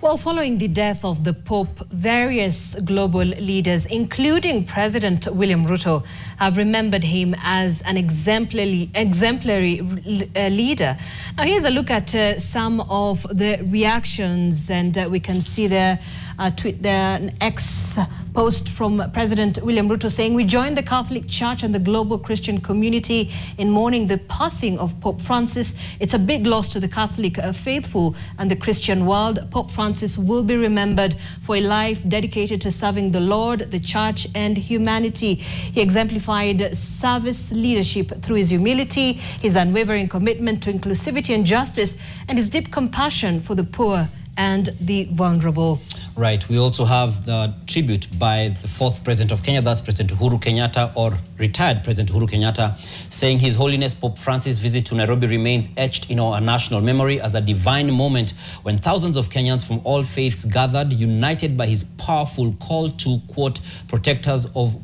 Well, following the death of the Pope, various global leaders, including President William Ruto, have remembered him as an exemplary leader. Now, here's a look at some of the reactions, and we can see there tweet there, an ex-post from President William Ruto saying, "We join the Catholic Church and the global Christian community in mourning the passing of Pope Francis. It's a big loss to the Catholic faithful and the Christian world. Pope Francis will be remembered for a life dedicated to serving the Lord, the Church, and humanity. He exemplified service leadership through his humility, his unwavering commitment to inclusivity and justice, and his deep compassion for the poor and the vulnerable." Right. We also have the tribute by the fourth president of Kenya, that's President Uhuru Kenyatta, or retired President Uhuru Kenyatta, saying His Holiness Pope Francis' visit to Nairobi remains etched in our national memory as a divine moment when thousands of Kenyans from all faiths gathered, united by his powerful call to, quote, protectors of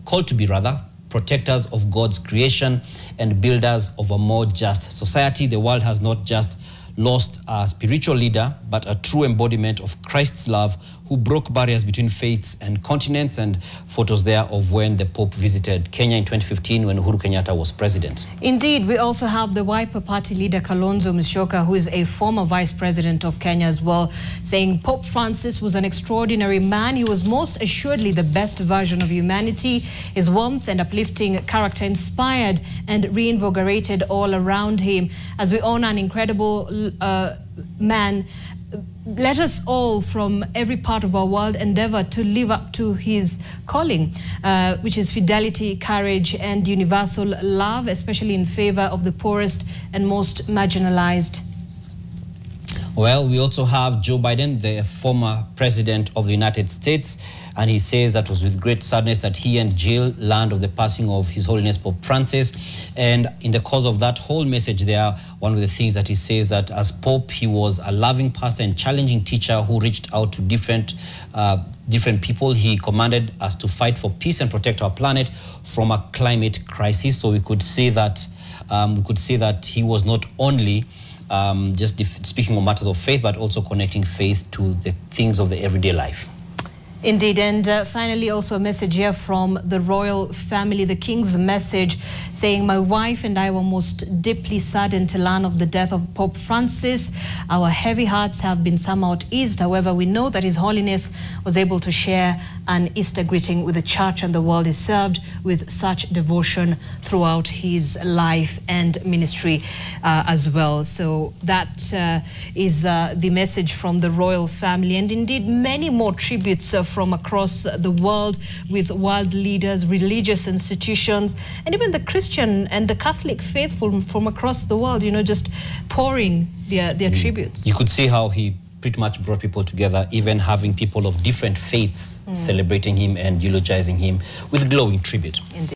God's creation and builders of a more just society. The world has not just lost a spiritual leader, but a true embodiment of Christ's love, who broke barriers between faiths and continents. And photos there of when the Pope visited Kenya in 2015 when Uhuru Kenyatta was president. Indeed, we also have the Wiper Party leader Kalonzo Musyoka, who is a former vice president of Kenya as well, saying Pope Francis was an extraordinary man. He was most assuredly the best version of humanity. His warmth and uplifting character inspired and reinvigorated all around him. As we honor an incredible man, let us all from every part of our world endeavor to live up to his calling, which is fidelity, courage, and universal love, especially in favor of the poorest and most marginalized. Well, we also have Joe Biden, the former president of the United States, and he says that was with great sadness that he and Jill learned of the passing of His Holiness Pope Francis. And in the course of that whole message there, one of the things that he says that as Pope, he was a loving pastor and challenging teacher who reached out to different people. He commanded us to fight for peace and protect our planet from a climate crisis. So we could say that he was not only just speaking on matters of faith, but also connecting faith to the things of the everyday life. Indeed, and finally also a message here from the royal family, the King's message, saying, "My wife and I were most deeply saddened to learn of the death of Pope Francis. Our heavy hearts have been somewhat eased. However, we know that His Holiness was able to share an Easter greeting with the Church and the world he served with such devotion throughout his life and ministry as well." So that is the message from the royal family, and indeed many more tributes from across the world, with world leaders, religious institutions, and even the Christian and the Catholic faithful from across the world, you know, just pouring their tributes. You could see how he pretty much brought people together, even having people of different faiths celebrating him and eulogizing him with glowing tribute. Indeed.